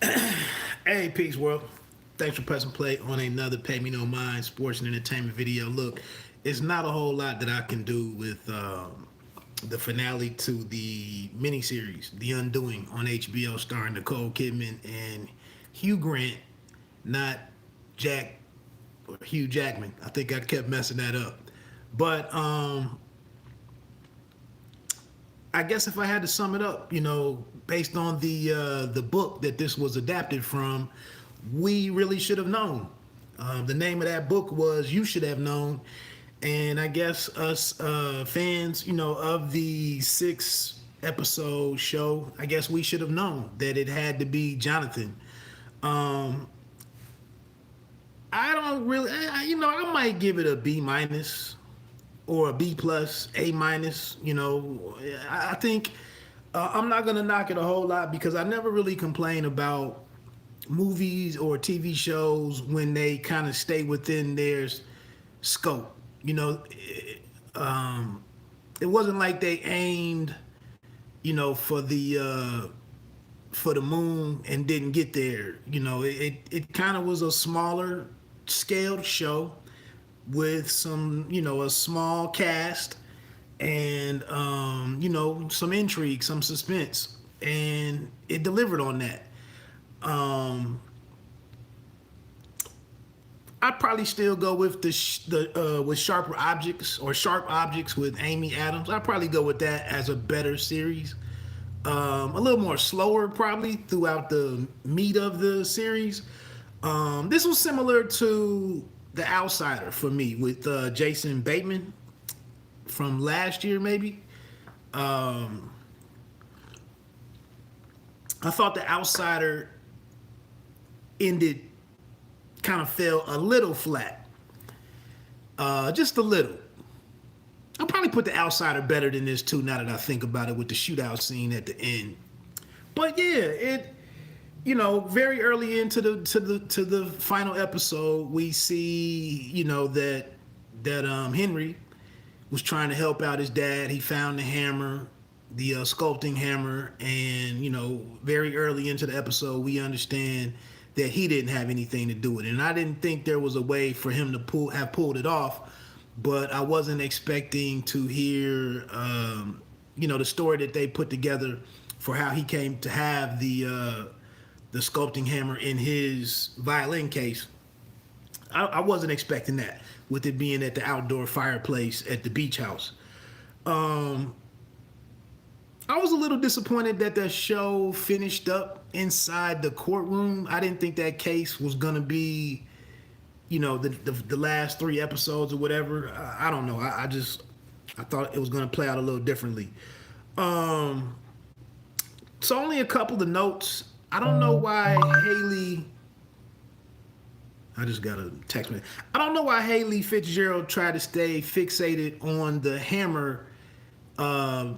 Hey, peace world. Thanks for pressing play on another Pay Me No Mind sports and entertainment video. Look, it's not a whole lot that I can do with the finale to the miniseries, The Undoing, on HBO, starring Nicole Kidman and Hugh Grant, not Jack or Hugh Jackman. I think I kept messing that up. But I guess if I had to sum it up, based on the book that this was adapted from, we really should have known. The name of that book was "You Should Have Known," and I guess us fans, of the 6 episode show, I guess we should have known that it had to be Jonathan. Um, I don't really, I might give it a B minus or a B plus, A minus. I think I'm not gonna knock it a whole lot because I never really complain about movies or TV shows when they kind of stay within their scope. It wasn't like they aimed, for the moon and didn't get there. It kind of was a smaller scaled show with some, a small cast and, some intrigue, some suspense, and it delivered on that. Um, I'd probably still go with with sharper objects or sharp objects with Amy Adams. I'd probably go with that as a better series. A little more slower probably throughout the meat of the series. This was similar to The Outsider for me with Jason Bateman from last year, maybe. Um, I thought The Outsider ended kind of fell a little flat, just a little. I'll probably put The Outsider better than this too. Now that I think about it, with the shootout scene at the end. But yeah, very early into the final episode, we see that Henry was trying to help out his dad. He found the hammer, the sculpting hammer, and very early into the episode, we understand that he didn't have anything to do with it. And I didn't think there was a way for him to have pulled it off, but I wasn't expecting to hear, the story that they put together for how he came to have the sculpting hammer in his violin case. I wasn't expecting that, with it being at the outdoor fireplace at the beach house. Um, I was a little disappointed that the show finished up inside the courtroom. I didn't think that case was gonna be, the last 3 episodes or whatever. I don't know. I thought it was gonna play out a little differently. Um, so only a couple of notes. I don't know why Haley. I just got a text me. I don't know why Haley Fitzgerald tried to stay fixated on the hammer uh,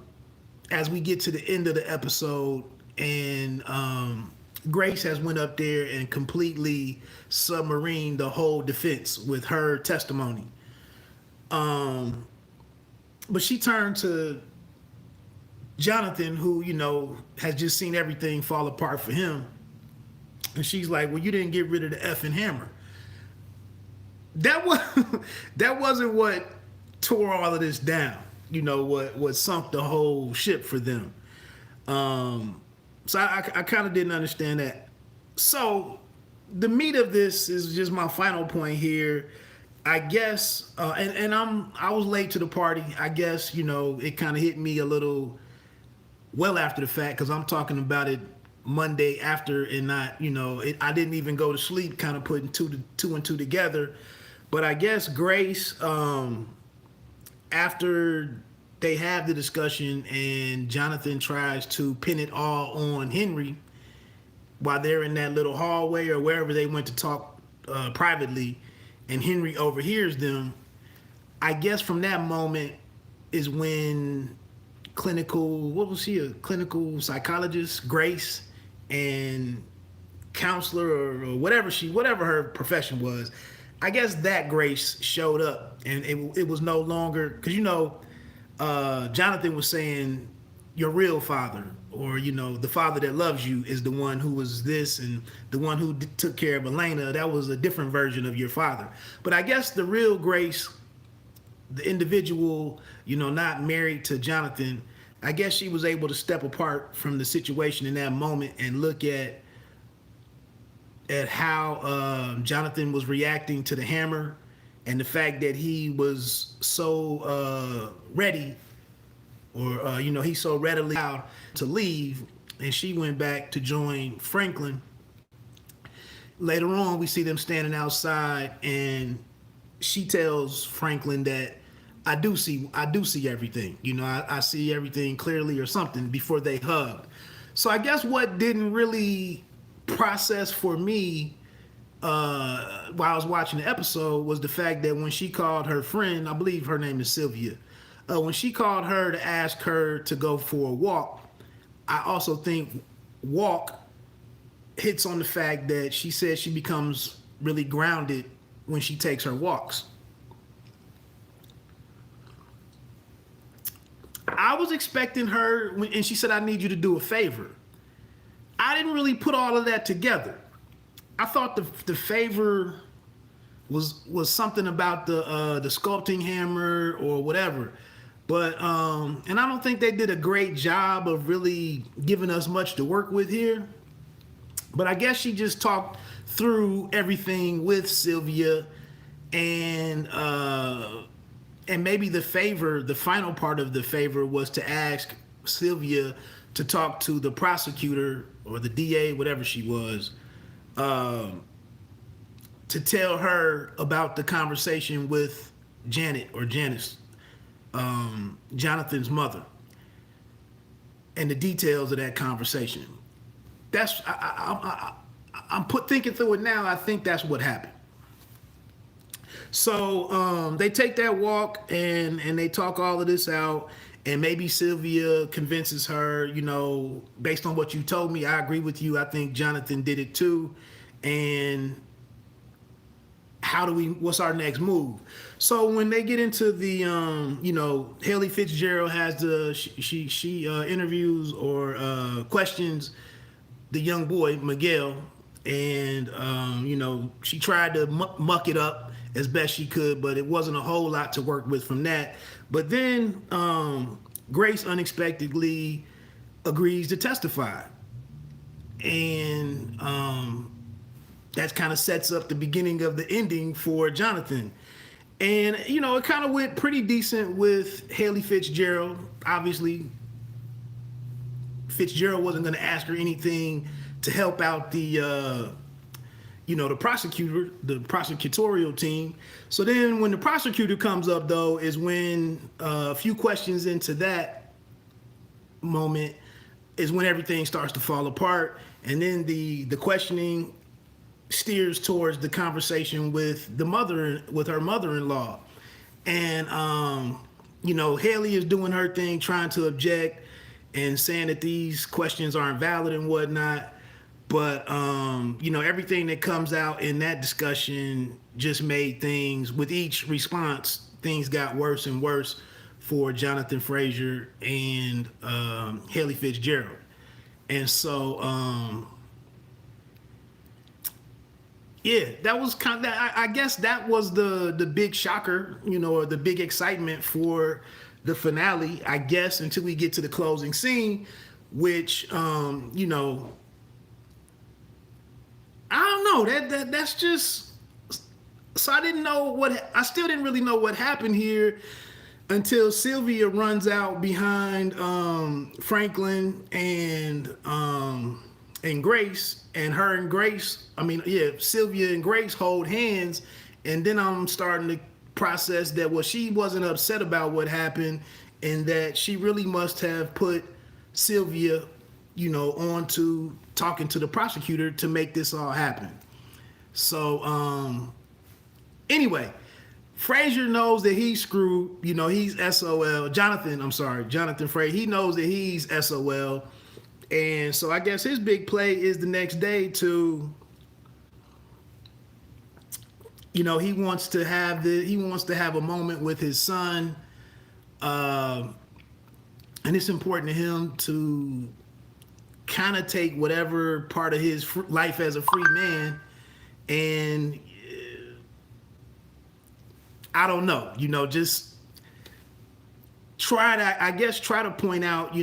as we get to the end of the episode, and Grace has went up there and completely submarined the whole defense with her testimony. Um, but she turned to Jonathan, who has just seen everything fall apart for him, and she's like, "Well, you didn't get rid of the effing hammer." That was that wasn't what tore all of this down. What sunk the whole ship for them. So I kind of didn't understand that. So the meat of this is just my final point here. I guess, and I was late to the party. I guess it kind of hit me a little well after the fact because I'm talking about it Monday after, and not I didn't even go to sleep, kind of putting two and two together. But I guess Grace, after they have the discussion and Jonathan tries to pin it all on Henry while they're in that little hallway or wherever they went to talk privately, and Henry overhears them. I guess from that moment is when what was she, a clinical psychologist, Grace, and counselor or whatever her profession was. I guess that Grace showed up, and it was no longer because Jonathan was saying your real father or the father that loves you is the one who was this, and the one who took care of Elena, that was a different version of your father. But I guess the real Grace, the individual, not married to Jonathan, I guess she was able to step apart from the situation in that moment and look at how Jonathan was reacting to the hammer, and the fact that he was so ready, or he's so readily out to leave, and she went back to join Franklin. Later on, we see them standing outside, and she tells Franklin that I do see everything. I see everything clearly, or something, before they hugged. So I guess what didn't really process for me while I was watching the episode was the fact that when she called her friend, I believe her name is Sylvia, when she called her to ask her to go for a walk, I also think walk hits on the fact that she says she becomes really grounded when she takes her walks. I was expecting her, and she said, I need you to do a favor. I didn't really put all of that together. I thought the favor was something about the sculpting hammer or whatever. But and I don't think they did a great job of really giving us much to work with here. But I guess she just talked through everything with Sylvia, and maybe the favor, the final part of the favor, was to ask Sylvia to talk to the prosecutor or the DA, whatever she was, to tell her about the conversation with Janet, or Janice, Jonathan's mother, and the details of that conversation. That's I'm thinking through it now. I think that's what happened. So they take that walk, and they talk all of this out, and maybe Sylvia convinces her, based on what you told me, I agree with you. I think Jonathan did it too, and what's our next move? So when they get into the, Haley Fitzgerald has she interviews or questions the young boy, Miguel, and, she tried to muck it up as best she could, but it wasn't a whole lot to work with from that. But then Grace unexpectedly agrees to testify. And that kind of sets up the beginning of the ending for Jonathan. And, it kind of went pretty decent with Haley Fitzgerald. Obviously, Fitzgerald wasn't going to ask her anything to help out the prosecutorial team. So then when the prosecutor comes up, though, is when a few questions into that moment is when everything starts to fall apart. And then the questioning steers towards the conversation with her mother-in-law. And, Haley is doing her thing, trying to object and saying that these questions aren't valid and whatnot. But, everything that comes out in that discussion just made things, with each response, things got worse and worse for Jonathan Frazier and Haley Fitzgerald. And so, that was kind of, I guess that was the big shocker, or the big excitement for the finale, I guess, until we get to the closing scene, which, I don't know. That's just. So I still didn't really know what happened here until Sylvia runs out behind Franklin and Grace, and her and Grace. Sylvia and Grace hold hands, and then I'm starting to process that she wasn't upset about what happened, and that she really must have put Sylvia, on to talking to the prosecutor to make this all happen. So, anyway, Frazier knows that he's screwed. He's SOL. Jonathan Frazier. He knows that he's SOL. And so I guess his big play is the next day to, he wants to have a moment with his son. And it's important to him to kind of take whatever part of his life as a free man and I don't know, just try to point out,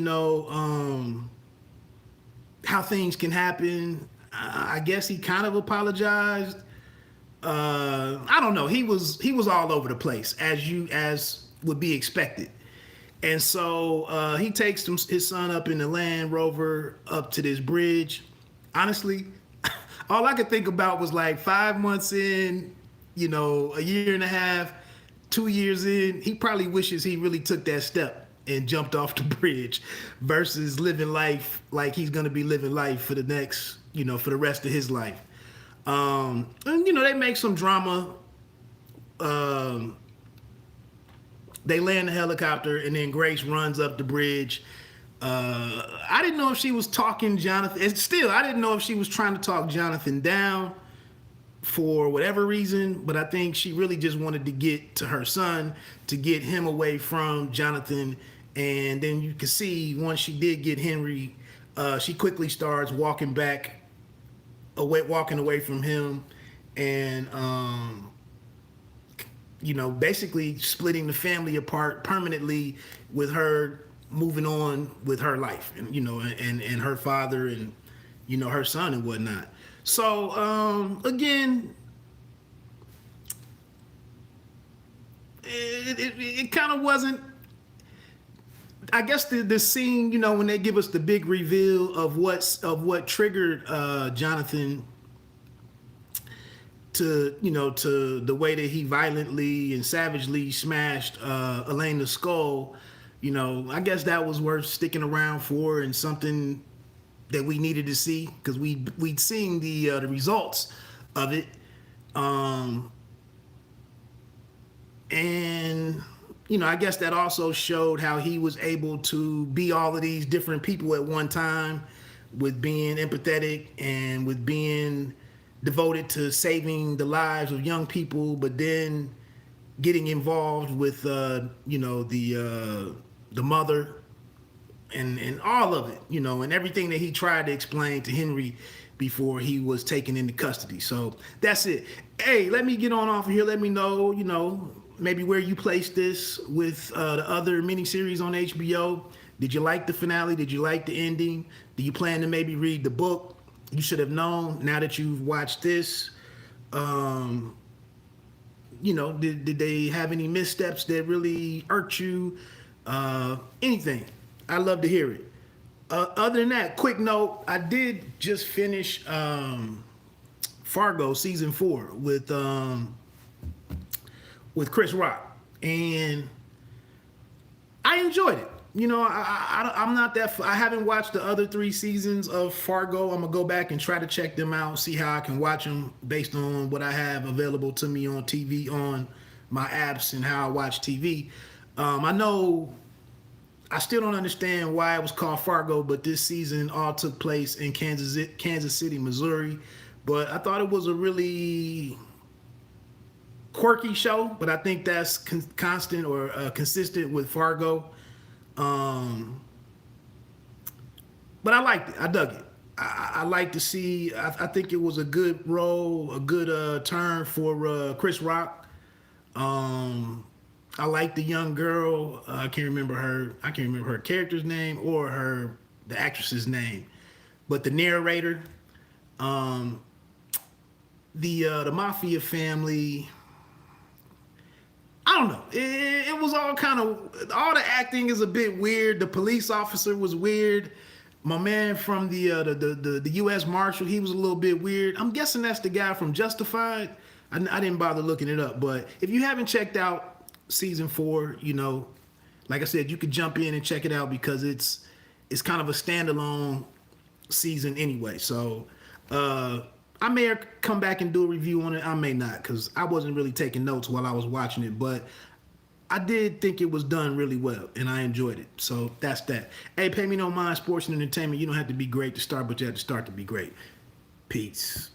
how things can happen. I guess he kind of apologized. I don't know. He was all over the place as would be expected. And so he takes his son up in the Land Rover up to this bridge. Honestly, all I could think about was like 5 months in, a year and a half, 2 years in, he probably wishes he really took that step and jumped off the bridge versus living life like he's going to be living life for the next, for the rest of his life. And, they make some drama. They land the helicopter, and then Grace runs up the bridge. I didn't know if she was talking Jonathan. And still, I didn't know if she was trying to talk Jonathan down for whatever reason, but I think she really just wanted to get to her son, to get him away from Jonathan. And then you can see once she did get Henry, she quickly starts walking away from him, and basically splitting the family apart permanently, with her moving on with her life, and and her father, and her son and whatnot. So again, it kind of wasn't. I guess the scene, when they give us the big reveal of what triggered Jonathan to the way that he violently and savagely smashed Elena's skull, I guess that was worth sticking around for, and something that we needed to see, because we'd seen the results of it, and I guess that also showed how he was able to be all of these different people at one time, with being empathetic and with being devoted to saving the lives of young people, but then getting involved with the mother and all of it, and everything that he tried to explain to Henry before he was taken into custody. So that's it. Hey, let me get on off of here. Let me know, maybe where you place this with the other miniseries on HBO. Did you like the finale? Did you like the ending? Do you plan to maybe read the book? You should have known now that you've watched this. Did they have any missteps that really irked you? Anything. I'd love to hear it. Other than that, quick note, I did just finish Fargo season 4 with Chris Rock, and I enjoyed it. I'm not that. I haven't watched the other 3 seasons of Fargo. I'm gonna go back and try to check them out, see how I can watch them based on what I have available to me on TV, on my apps, and how I watch TV. I know I still don't understand why it was called Fargo, but this season all took place in Kansas City, Missouri. But I thought it was a really quirky show, but I think that's constant or consistent with Fargo. But I liked it. I dug it. I like to see. I think it was a good role, a good turn for Chris Rock. I like the young girl. I can't remember her character's name or the actress's name, but the narrator. The mafia family. I don't know. It was all all the acting is a bit weird. The police officer was weird. My man from the U.S. Marshal, he was a little bit weird. I'm guessing that's the guy from Justified. I didn't bother looking it up, but if you haven't checked out season 4, like I said, you could jump in and check it out, because it's kind of a standalone season anyway. So I may come back and do a review on it. I may not, because I wasn't really taking notes while I was watching it, but I did think it was done really well, and I enjoyed it. So that's that. Hey, pay me no mind, sports and entertainment. You don't have to be great to start, but you have to start to be great. Peace.